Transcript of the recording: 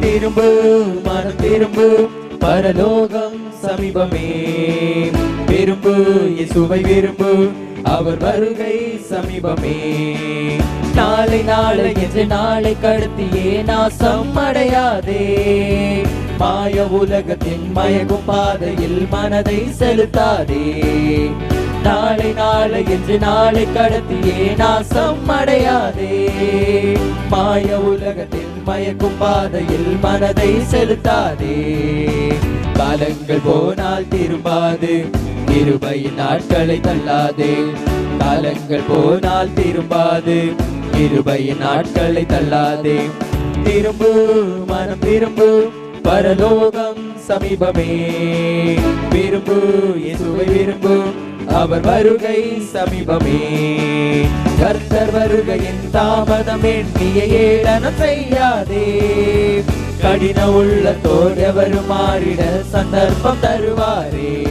திரும்பு மனம் திரும்பு, பரலோகம் சமீபமே. விரும்பு இயேசுவை விரும்பு, அவர் வருகை சமீபமே. நாளை நாளை என்று நாளை கடத்தியே நாசம் அடையாதே. மாய உலகத்தின் மயக்கும் பாதையில் மனதை செலுத்தாதே. நாளை நாளை என்று நாளை கடத்தியே நாசம் அடையாதே. மாய உலகத்தின் மயக்கும் பாதையில் மனதை செலுத்தாதே. காலங்கள் போனால் திரும்பாது, கிருபையின் நாட்களை தள்ளாதே. காலங்கள் போனால் திரும்பாது, கிருபையின் நாட்களை தள்ளாதே. திரும்பு மனம் திரும்பு, பரலோகம் சமீபமே. விரும்பு இயேசுவை விரும்பு, அவர் வருகை சமீபமே. கர்த்தர் வருகையின் தாமதம் எண்ணிய ஏளனம் செய்யாதே. கடின உள்ளத்தோர் எவரும் மாறிட சந்தர்ப்பம் தருவாரே.